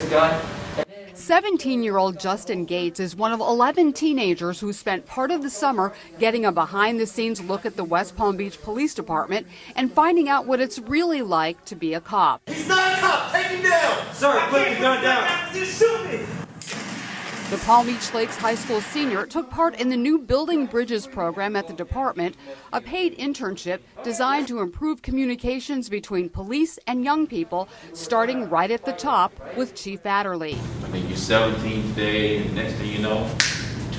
the guy? 17-year-old Justin Gates is one of 11 teenagers who spent part of the summer getting a behind-the-scenes look at the West Palm Beach Police Department and finding out what it's really like to be a cop. He's not a cop! Take him down! Sir, put the gun down! Just shoot me! The Palm Beach Lakes High School senior took part in the new Building Bridges program at the department, a paid internship designed to improve communications between police and young people, starting right at the top with Chief Adderley. I mean, your 17th day, and the next thing you know,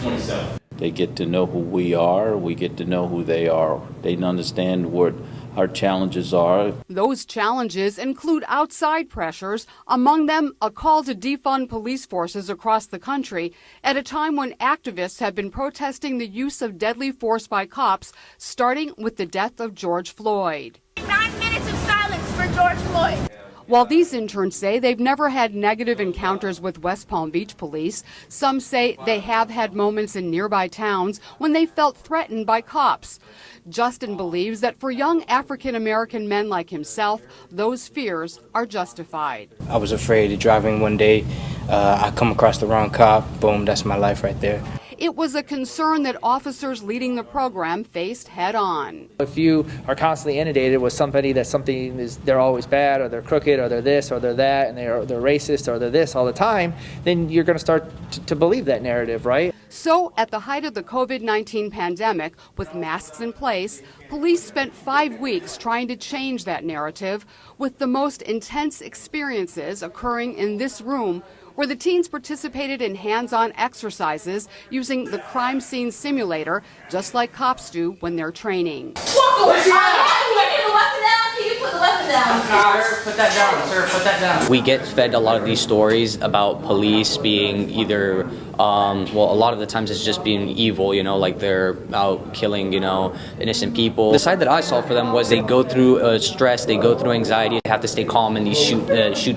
27. They get to know who we are, we get to know who they are. They understand what our challenges are. Those challenges include outside pressures, among them a call to defund police forces across the country at a time when activists have been protesting the use of deadly force by cops, starting with the death of George Floyd. 9 minutes of silence for George Floyd. While these interns say they've never had negative encounters with West Palm Beach police, some say they have had moments in nearby towns when they felt threatened by cops. Justin believes that for young African-American men like himself, those fears are justified. I was afraid of driving one day. I come across the wrong cop. Boom, that's my life right there. It was a concern that officers leading the program faced head on. If you are constantly inundated with somebody that something is, they're always bad, or they're crooked, or they're this, or they're that, and they're racist, or they're this all the time, then you're going to start to believe that narrative, right? So at the height of the COVID-19 pandemic, with masks in place, police spent 5 weeks trying to change that narrative, with the most intense experiences occurring in this room, where the teens participated in hands-on exercises using the crime scene simulator, just like cops do when they're training. Walk away! Can you put the weapon down? Can you put the weapon down? Sir, put that down. Sir, put that down. We get fed a lot of these stories about police being either, well, a lot of the times it's just being evil, you know, like they're out killing, you know, innocent people. The side that I saw for them was they go through stress, they go through anxiety, they have to stay calm in these shoot,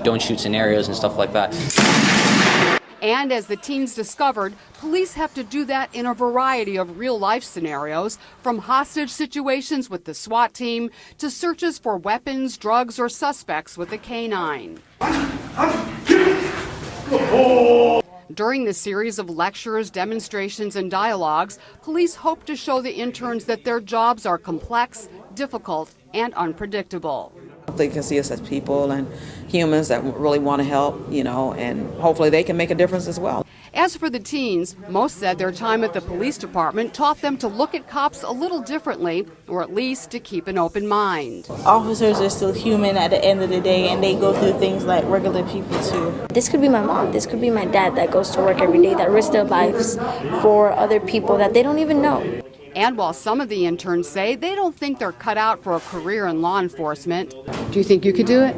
don't shoot scenarios and stuff like that. And as the teens discovered, police have to do that in a variety of real-life scenarios, from hostage situations with the SWAT team to searches for weapons, drugs, or suspects with a canine. During the series of lectures, demonstrations, and dialogues, police hope to show the interns that their jobs are complex, difficult, and unpredictable. They can see us as people and humans that really want to help, you know, and hopefully they can make a difference as well. As for the teens, most said their time at the police department taught them to look at cops a little differently, or at least to keep an open mind. Officers are still human at the end of the day, and they go through things like regular people too. This could be my mom, this could be my dad that goes to work every day, that risks their lives for other people that they don't even know. And while some of the interns say they don't think they're cut out for a career in law enforcement, do you think you could do it?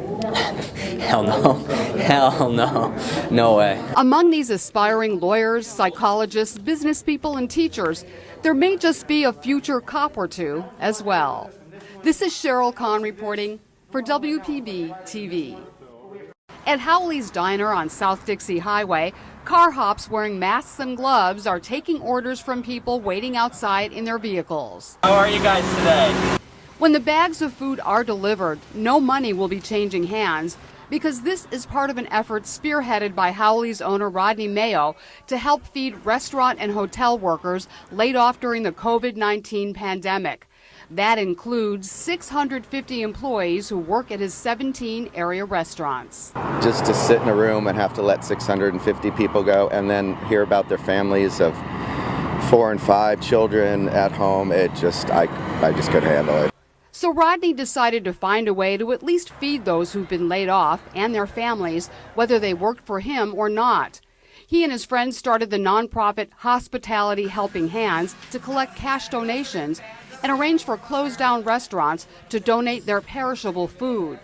Hell no. Hell no. No way. Among these aspiring lawyers, psychologists, business people, and teachers, there may just be a future cop or two as well. This is Sheryl Kahn reporting for WPB TV. At Howley's Diner on South Dixie Highway, car hops wearing masks and gloves are taking orders from people waiting outside in their vehicles. How are you guys today? When the bags of food are delivered, no money will be changing hands, because this is part of an effort spearheaded by Howley's owner Rodney Mayo to help feed restaurant and hotel workers laid off during the COVID-19 pandemic. That includes 650 employees who work at his 17 area restaurants. Just to sit in a room and have to let 650 people go and then hear about their families of 4 and 5 children at home, I just couldn't handle it. So Rodney decided to find a way to at least feed those who've been laid off and their families, whether they worked for him or not. He and his friends started the nonprofit Hospitality Helping Hands to collect cash donations and arrange for closed-down restaurants to donate their perishable food.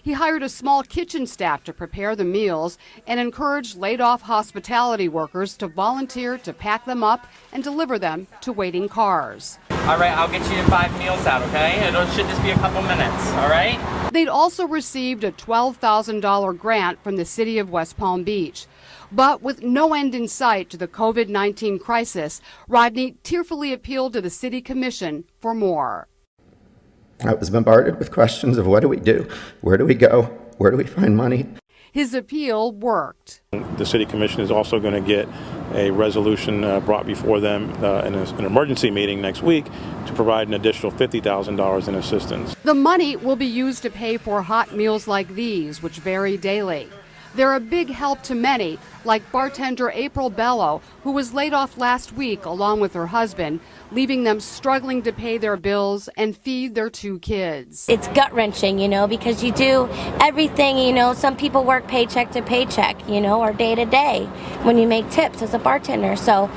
He hired a small kitchen staff to prepare the meals and encouraged laid-off hospitality workers to volunteer to pack them up and deliver them to waiting cars. All right, I'll get you 5 meals out, okay? It should just be a couple minutes, all right? They'd also received a $12,000 grant from the city of West Palm Beach. But with no end in sight to the COVID-19 crisis, Rodney tearfully appealed to the city commission for more. I was bombarded with questions of what do we do? Where do we go? Where do we find money? His appeal worked. The City Commission is also going to get a resolution brought before them in an emergency meeting next week to provide an additional $50,000 in assistance. The money will be used to pay for hot meals like these, which vary daily. They're a big help to many, like bartender April Bello, who was laid off last week along with her husband, leaving them struggling to pay their bills and feed their 2 kids. It's gut-wrenching, because you do everything, some people work paycheck to paycheck, or day to day when you make tips as a bartender. So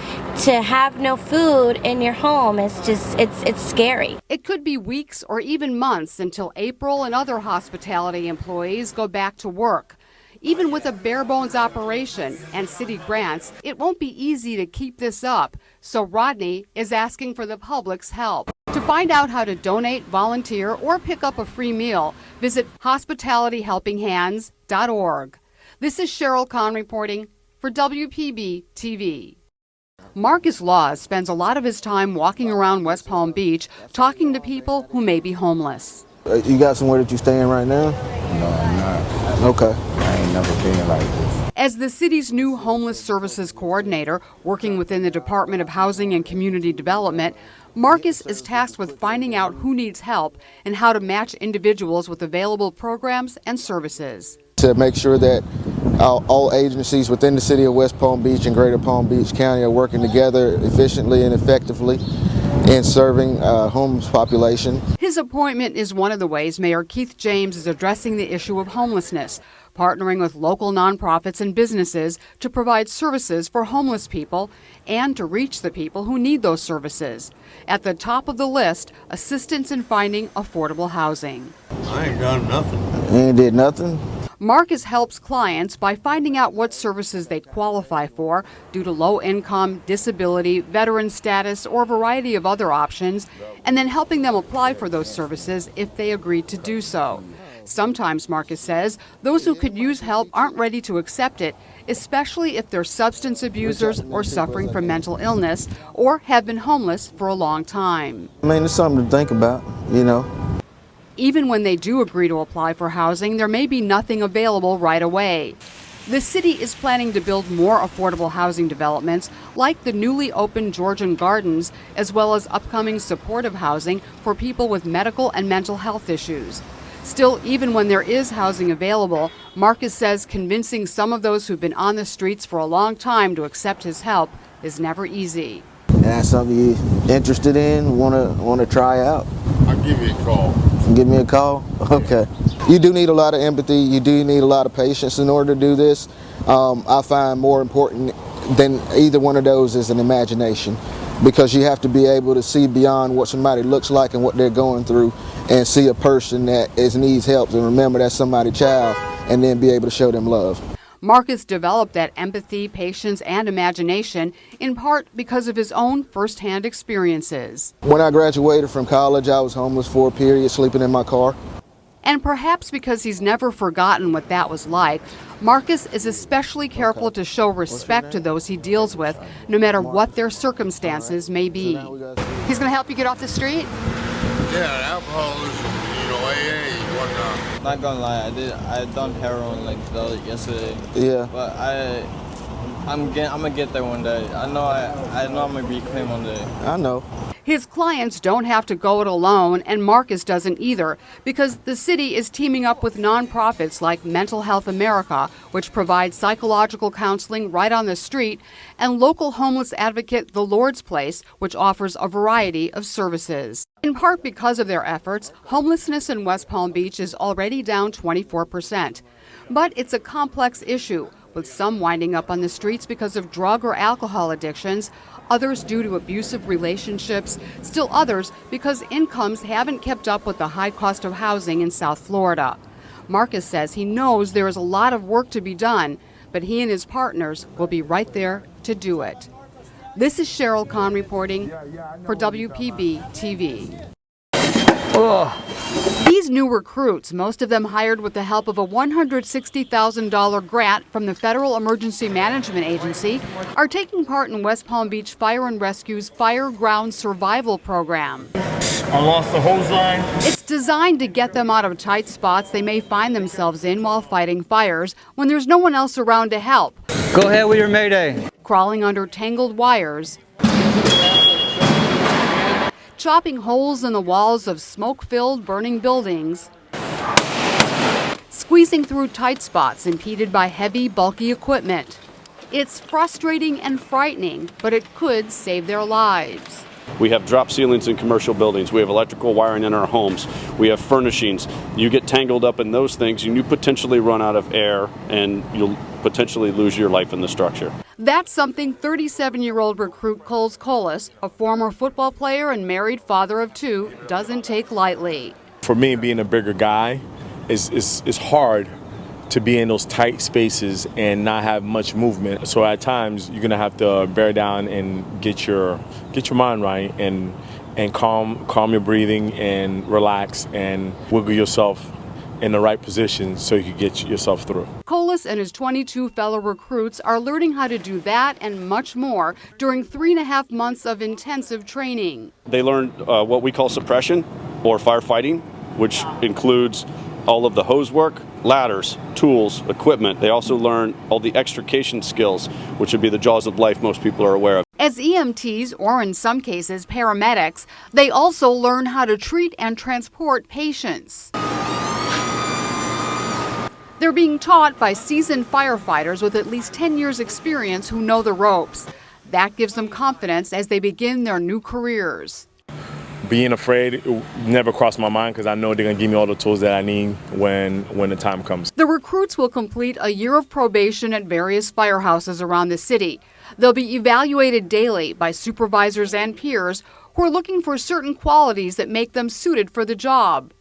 to have no food in your home is just, it's scary. It could be weeks or even months until April and other hospitality employees go back to work. Even with a bare-bones operation and city grants, it won't be easy to keep this up, so Rodney is asking for the public's help. To find out how to donate, volunteer, or pick up a free meal, visit hospitalityhelpinghands.org. This is Sheryl Kahn reporting for WPB TV. Marcus Laws spends a lot of his time walking around West Palm Beach talking to people who may be homeless. You got somewhere that you staying right now? No, I'm not. Okay. I ain't never been like this. As the city's new homeless services coordinator, working within the Department of Housing and Community Development, Marcus is tasked with finding out who needs help and how to match individuals with available programs and services. To make sure that all agencies within the city of West Palm Beach and Greater Palm Beach County are working together efficiently and effectively in serving homeless population. His appointment is one of the ways Mayor Keith James is addressing the issue of homelessness, partnering with local nonprofits and businesses to provide services for homeless people and to reach the people who need those services. At the top of the list, assistance in finding affordable housing. I ain't done nothing. You ain't did nothing? Marcus helps clients by finding out what services they qualify for due to low income, disability, veteran status, or a variety of other options, and then helping them apply for those services if they agree to do so. Sometimes, Marcus says, those who could use help aren't ready to accept it, especially if they're substance abusers or suffering from mental illness or have been homeless for a long time. I mean, it's something to think about, Even when they do agree to apply for housing, there may be nothing available right away. The city is planning to build more affordable housing developments like the newly opened Georgian Gardens, as well as upcoming supportive housing for people with medical and mental health issues. Still, even when there is housing available, Marcus says convincing some of those who've been on the streets for a long time to accept his help is never easy. And that's something you're interested in, want to try out? I'll give you a call. Give me a call? Okay. You do need a lot of empathy. You do need a lot of patience in order to do this. I find more important than either one of those is an imagination, because you have to be able to see beyond what somebody looks like and what they're going through and see a person that needs help and remember that's somebody's child and then be able to show them love. Marcus developed that empathy, patience, and imagination in part because of his own firsthand experiences. When I graduated from college, I was homeless for a period, sleeping in my car. And perhaps because he's never forgotten what that was like, Marcus is especially careful to show respect to those he deals with, no matter what their circumstances may be. He's going to help you get off the street? Yeah, alcoholism, AA, whatnot. Not gonna lie, I done heroin yesterday. Yeah. But I'm gonna get there one day. I know I'm gonna be clean one day. I know. His clients don't have to go it alone, and Marcus doesn't either, because the city is teaming up with nonprofits like Mental Health America, which provides psychological counseling right on the street, and local homeless advocate The Lord's Place, which offers a variety of services. In part because of their efforts, homelessness in West Palm Beach is already down 24%. But it's a complex issue, with some winding up on the streets because of drug or alcohol addictions, others due to abusive relationships, still others because incomes haven't kept up with the high cost of housing in South Florida. Marcus says he knows there is a lot of work to be done, but he and his partners will be right there to do it. This is Sheryl Kahn reporting for WPB TV. These new recruits, most of them hired with the help of a $160,000 grant from the Federal Emergency Management Agency, are taking part in West Palm Beach Fire and Rescue's Fire Ground Survival Program. I lost the hose line. It's designed to get them out of tight spots they may find themselves in while fighting fires when there's no one else around to help. Go ahead with your mayday. Crawling under tangled wires, chopping holes in the walls of smoke-filled burning buildings, squeezing through tight spots impeded by heavy, bulky equipment. It's frustrating and frightening, but it could save their lives. We have drop ceilings in commercial buildings. We have electrical wiring in our homes. We have furnishings. You get tangled up in those things and you potentially run out of air and you'll potentially lose your life in the structure. That's something 37-year-old recruit Coles Colas, a former football player and married father of two, doesn't take lightly. For me, being a bigger guy, it's hard to be in those tight spaces and not have much movement. So at times you're gonna have to bear down and get your mind right and calm your breathing and relax and wiggle yourself in the right position so you can get yourself through. Colas and his 22 fellow recruits are learning how to do that and much more during 3.5 months of intensive training. They learn what we call suppression or firefighting, which includes all of the hose work, ladders, tools, equipment. They also learn all the extrication skills, which would be the jaws of life most people are aware of. As EMTs, or in some cases paramedics, they also learn how to treat and transport patients. They're being taught by seasoned firefighters with at least 10 years' experience who know the ropes. That gives them confidence as they begin their new careers. Being afraid never crossed my mind because I know they're going to give me all the tools that I need when the time comes. The recruits will complete a year of probation at various firehouses around the city. They'll be evaluated daily by supervisors and peers who are looking for certain qualities that make them suited for the job.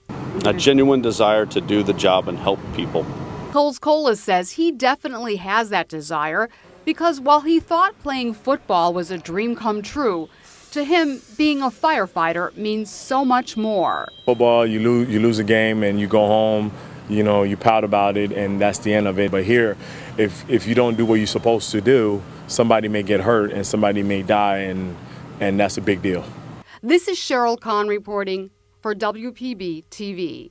A genuine desire to do the job and help people. Coles Colas says he definitely has that desire because while he thought playing football was a dream come true, to him, being a firefighter means so much more. Football, you lose a game and you go home, you pout about it and that's the end of it. But here, if you don't do what you're supposed to do, somebody may get hurt and somebody may die and that's a big deal. This is Sheryl Kahn reporting for WPB TV.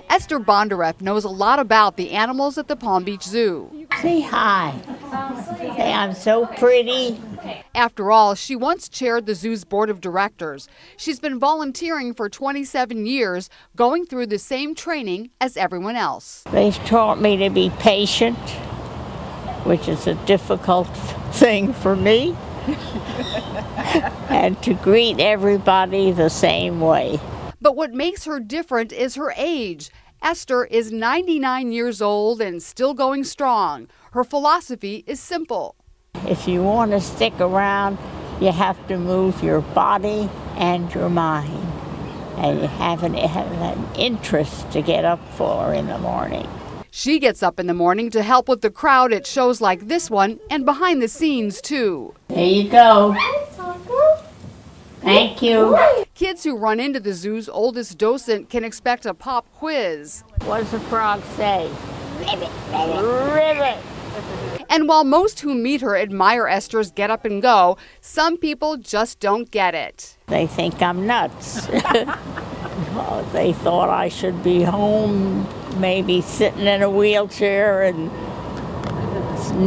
Esther Bondareff knows a lot about the animals at the Palm Beach Zoo. Say hi. Say I'm so pretty. After all, she once chaired the zoo's board of directors. She's been volunteering for 27 years, going through the same training as everyone else. They've taught me to be patient, which is a difficult thing for me, and to greet everybody the same way. But what makes her different is her age. Esther is 99 years old and still going strong. Her philosophy is simple. If you want to stick around, you have to move your body and your mind. And you have an interest to get up for in the morning. She gets up in the morning to help with the crowd at shows like this one and behind the scenes, too. There you go. Thank you. Kids who run into the zoo's oldest docent can expect a pop quiz. What does the frog say? Ribbit, ribbit. And while most who meet her admire Esther's get up and go, some people just don't get it. They think I'm nuts. They thought I should be home, maybe sitting in a wheelchair and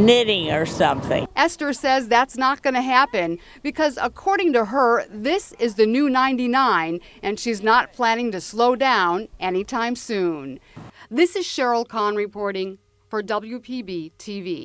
knitting or something. Esther says that's not going to happen because according to her, this is the new 99 and she's not planning to slow down anytime soon. This is Sheryl Kahn reporting for WPB TV.